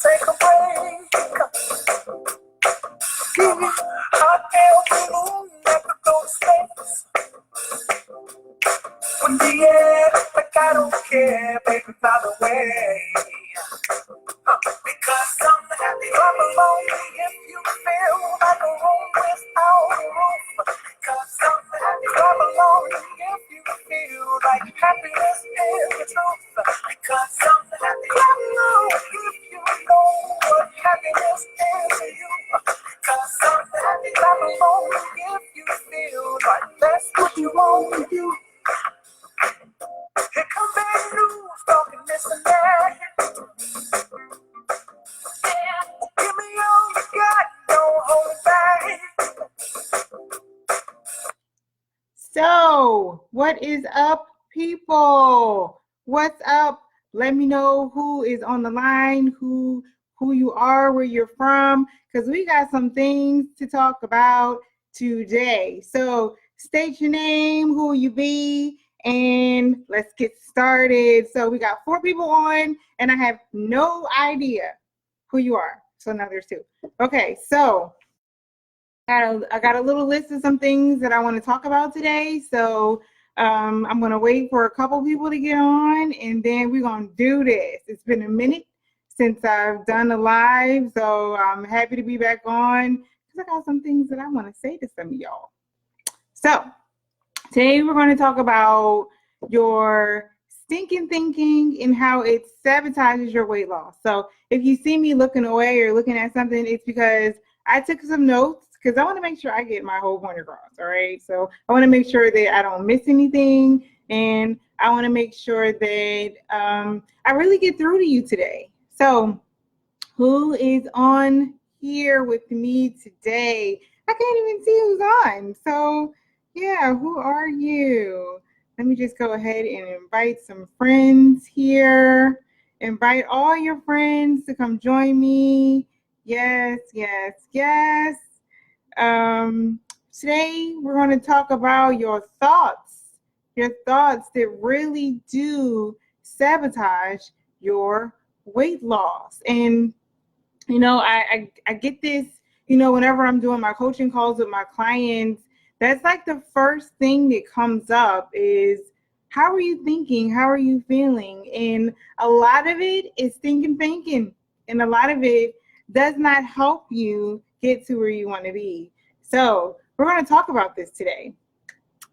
take a break. Give me hot air balloon that could go to space. When the air, like I don't care, baby, by the way. Because I'm happy I'm alone if you feel like a room without a roof. Because I'm happy I'm alone if you feel like happiness is the truth. Because I'm happy I'm alone if you know what happiness is to you. Because I'm happy I'm alone if you feel like that's what you want to do. Here come bad news, talking this and that. Give me all you got, don't hold it back. So, what is up, people? What's up? Let me know who is on the line, who you are, where you're from, because we got some things to talk about today. So, state your name, who you be, and let's get started. So, we got 4 people on, and I have no idea who you are. So now there's 2. Okay, so I got a little list of some things that I want to talk about today. So I'm going to wait for a couple people to get on, and then we're going to do this. It's been a minute since I've done a live, so I'm happy to be back on because I got some things that I want to say to some of y'all. So today we're going to talk about your stinking thinking and how it sabotages your weight loss. So if you see me looking away or looking at something, it's because I took some notes because I want to make sure I get my whole point across, all right? So I want to make sure that I don't miss anything, and I want to make sure that I really get through to you today. So who is on here with me today? I can't even see who's on. So yeah, who are you? Let me just go ahead and invite some friends here. Invite all your friends to come join me. Yes, yes, yes. Today we're going to talk about your thoughts that really do sabotage your weight loss. And you know, I get this, you know, whenever I'm doing my coaching calls with my clients, that's like the first thing that comes up is, how are you thinking? How are you feeling? And a lot of it is thinking. And a lot of it does not help you get to where you want to be. So we're going to talk about this today.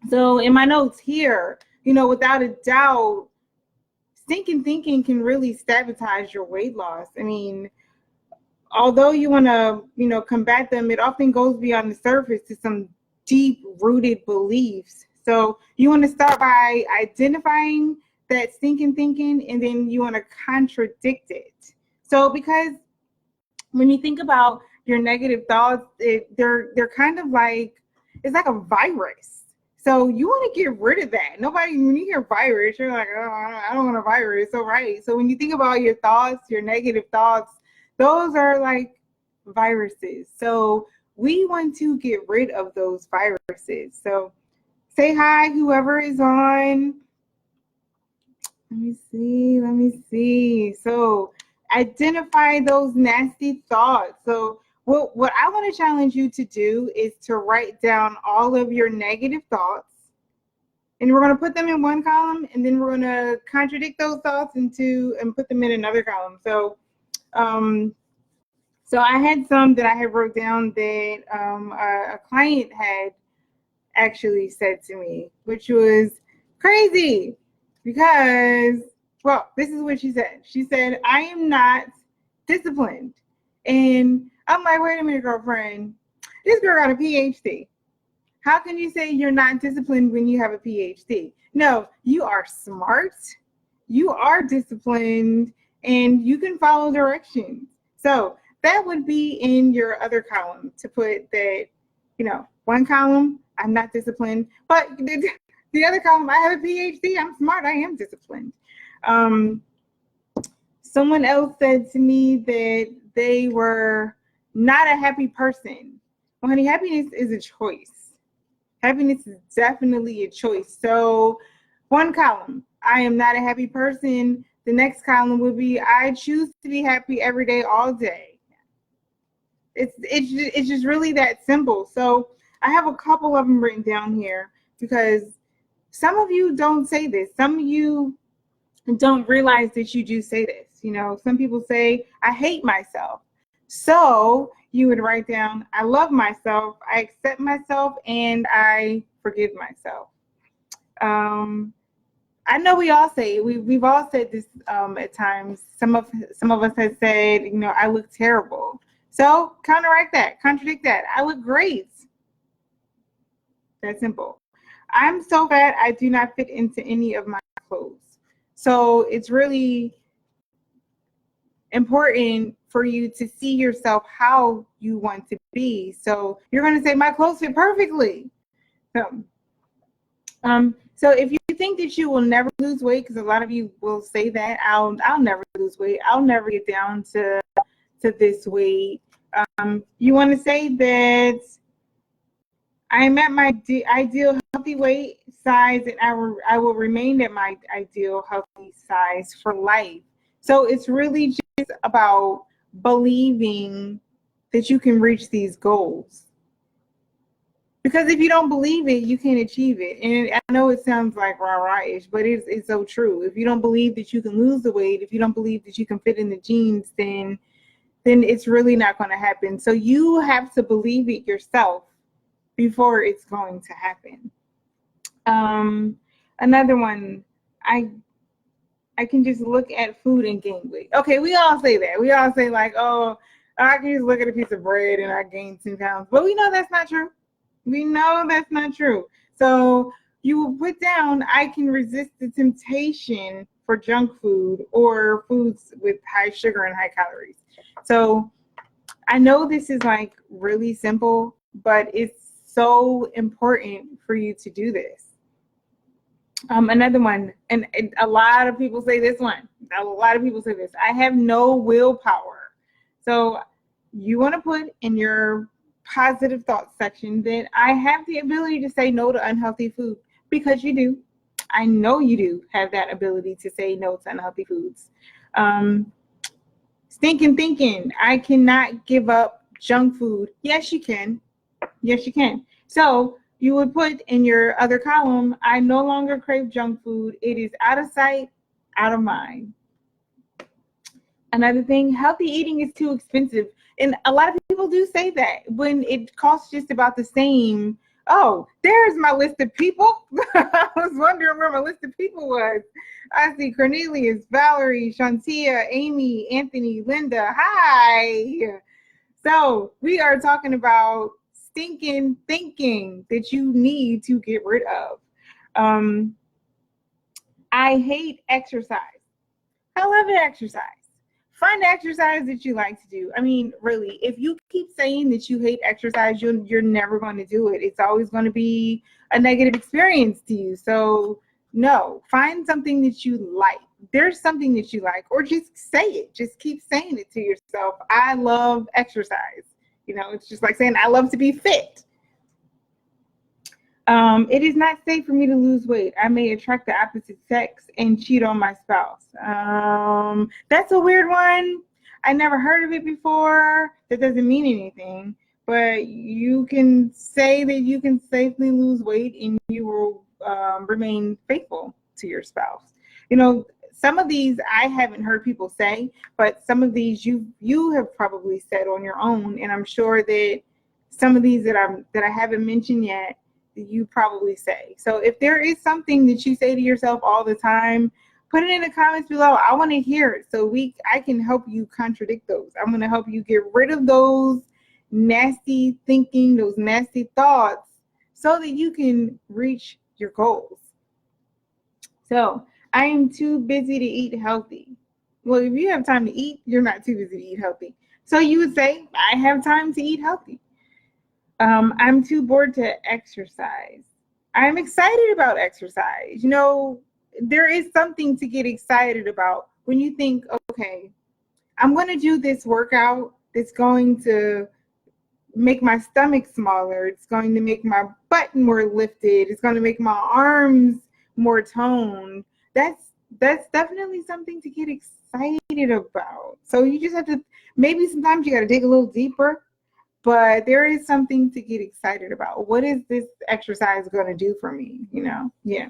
So in my notes here, you know, without a doubt, stinking thinking can really sabotage your weight loss. I mean, although you want to, you know, combat them, it often goes beyond the surface to some deep-rooted beliefs. So you want to start by identifying that stinking thinking, and then you want to contradict it. So because when you think about your negative thoughts, they're kind of like, it's like a virus. So you want to get rid of that. Nobody, when you hear virus, you're like, oh, I don't want a virus. So right. So when you think about your thoughts, your negative thoughts, those are like viruses. So we want to get rid of those viruses. So say hi, whoever is on. Let me see. So identify those nasty thoughts. So what I want to challenge you to do is to write down all of your negative thoughts. And we're going to put them in one column, and then we're going to contradict those thoughts and put them in another column. So so I had some that I had wrote down that a client had actually said to me, which was crazy because, well, this is what she said. She said, I am not disciplined. And I'm like, wait a minute, girlfriend. This girl got a PhD. How can you say you're not disciplined when you have a PhD? No, you are smart. You are disciplined, and you can follow directions. So that would be in your other column to put that, you know, one column, I'm not disciplined, but the other column, I have a PhD, I'm smart, I am disciplined. Someone else said to me that they were not a happy person. Well, honey, happiness is a choice. Happiness is definitely a choice. So one column, I am not a happy person. The next column would be, I choose to be happy every day, all day. It's just really that simple. So I have a couple of them written down here because some of you don't say this. Some of you don't realize that you do say this. You know, some people say, I hate myself. So you would write down, I love myself, I accept myself, and I forgive myself. I know we all say it. We've all said this at times. Some of us have said, you know, I look terrible. So contradict that. I look great. That's simple. I'm so fat, I do not fit into any of my clothes. So it's really important for you to see yourself how you want to be. So you're going to say, my clothes fit perfectly. So if you think that you will never lose weight, because a lot of you will say that, I'll never lose weight, I'll never get down to this weight. You want to say that I'm at my ideal healthy weight size, and I will remain at my ideal healthy size for life. So it's really just about believing that you can reach these goals. Because if you don't believe it, you can't achieve it. And I know it sounds like rah-rah-ish, but it's so true. If you don't believe that you can lose the weight, if you don't believe that you can fit in the jeans, then it's really not going to happen. So you have to believe it yourself before it's going to happen. Another one, I can just look at food and gain weight. Okay, we all say that. We all say like, oh, I can just look at a piece of bread and I gain 10 pounds. But we know that's not true. We know that's not true. So you will put down, I can resist the temptation for junk food or foods with high sugar and high calories. So I know this is like really simple, but it's so important for you to do this. Another one, and a lot of people say this one. A lot of people say this. I have no willpower. So you want to put in your positive thoughts section that I have the ability to say no to unhealthy food, because you do. I know you do have that ability to say no to unhealthy foods. Stinkin thinking, I cannot give up junk food. Yes, you can. Yes, you can. So you would put in your other column, I no longer crave junk food. It is out of sight, out of mind. Another thing, healthy eating is too expensive. And a lot of people do say that when it costs just about the same. Oh, there's my list of people. I was wondering where my list of people was. I see Cornelius, Valerie, Shantia, Amy, Anthony, Linda. Hi. So we are talking about stinking thinking that you need to get rid of. I hate exercise. I love exercise. Find exercise that you like to do. I mean, really, if you keep saying that you hate exercise, you're never going to do it. It's always going to be a negative experience to you. So no, find something that you like. There's something that you like, or just say it. Just keep saying it to yourself. I love exercise. You know, it's just like saying I love to be fit. It is not safe for me to lose weight. I may attract the opposite sex and cheat on my spouse. That's a weird one. I never heard of it before. That doesn't mean anything. But you can say that you can safely lose weight and you will remain faithful to your spouse. You know, some of these I haven't heard people say, but some of these you have probably said on your own. And I'm sure that some of these that I haven't mentioned yet, you probably say. So if there is something that you say to yourself all the time, put it in the comments below. I want to hear it so I can help you contradict those. I'm going to help you get rid of those nasty thinking, those nasty thoughts, so that you can reach your goals. So I am too busy to eat healthy. Well, if you have time to eat, you're not too busy to eat healthy. So you would say, I have time to eat healthy. I'm too bored to exercise. I'm excited about exercise. You know, there is something to get excited about when you think, okay, I'm going to do this workout that's going to make my stomach smaller. It's going to make my butt more lifted. It's going to make my arms more toned. That's that's definitely something to get excited about. So you just have to, maybe sometimes you got to dig a little deeper, but there is something to get excited about. What is this exercise going to do for me? Yeah.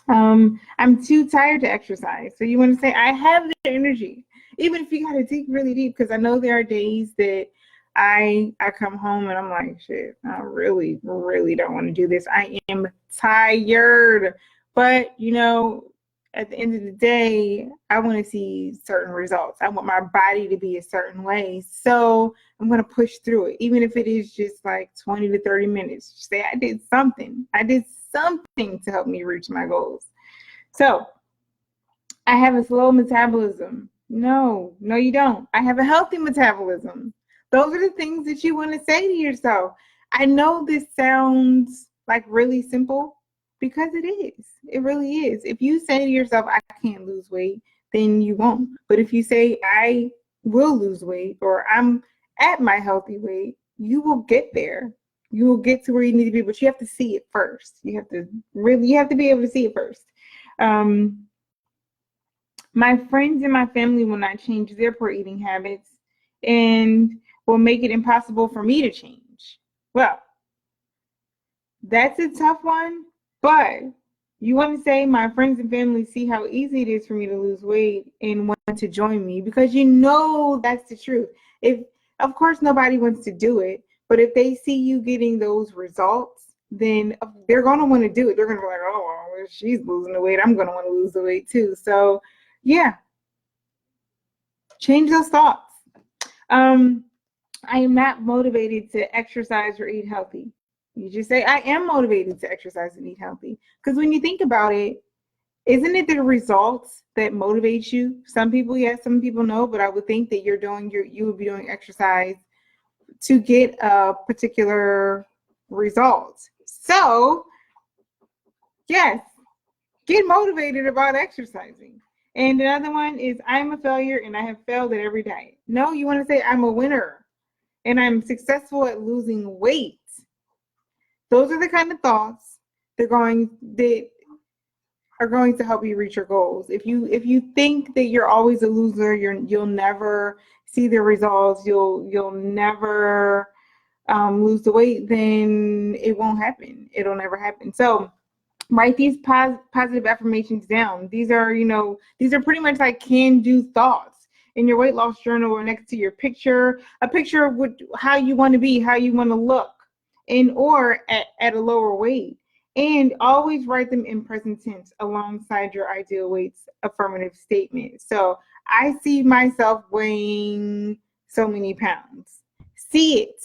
I'm too tired to exercise. So you want to say, I have the energy, even if you got to dig really deep, because I know there are days that I come home and I'm like, shit, I really, really don't want to do this. I am tired. But, at the end of the day, I want to see certain results. I want my body to be a certain way. So I'm going to push through it, even if it is just like 20 to 30 minutes. Just say I did something. I did something to help me reach my goals. So I have a slow metabolism. No, you don't. I have a healthy metabolism. Those are the things that you want to say to yourself. I know this sounds like really simple because it is. It really is. If you say to yourself, I can't lose weight, then you won't. But if you say, I will lose weight, or I'm at my healthy weight, you will get there. You will get to where you need to be, but you have to see it first. You have to be able to see it first. My friends and my family will not change their poor eating habits and will make it impossible for me to change. Well, that's a tough one, but you want to say my friends and family see how easy it is for me to lose weight and want to join me, because that's the truth. Of course, nobody wants to do it, but if they see you getting those results, then they're going to want to do it. They're going to be like, oh, well, she's losing the weight, I'm going to want to lose the weight too. So yeah, change those thoughts. I am not motivated to exercise or eat healthy. You just say, I am motivated to exercise and eat healthy. Because when you think about it, isn't it the results that motivate you? Some people, yes, some people no, but I would think that you would be doing exercise to get a particular result. So, yes, get motivated about exercising. And another one is, I'm a failure and I have failed at every diet. No, you want to say, I'm a winner and I'm successful at losing weight. Those are the kind of thoughts that are going to help you reach your goals. If you think that you're always a loser, you'll never see the results, you'll never lose the weight, then it won't happen. It'll never happen. So write these positive affirmations down. These are pretty much like can-do thoughts in your weight loss journal, or next to your picture, a picture of how you want to be, how you want to look, or at a lower weight. And always write them in present tense alongside your ideal weight's affirmative statement. So I see myself weighing so many pounds. See it,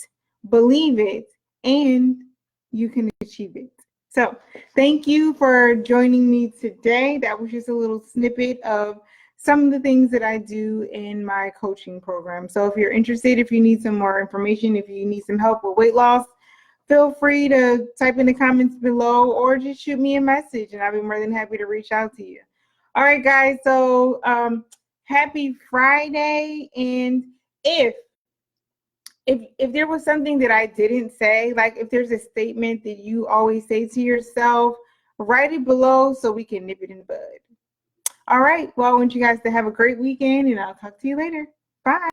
believe it, and you can achieve it. So thank you for joining me today. That was just a little snippet of some of the things that I do in my coaching program. So if you're interested, if you need some more information, if you need some help with weight loss, feel free to type in the comments below or just shoot me a message and I'll be more than happy to reach out to you. All right, guys. So happy Friday. And if there was something that I didn't say, like if there's a statement that you always say to yourself, write it below so we can nip it in the bud. All right. Well, I want you guys to have a great weekend and I'll talk to you later. Bye.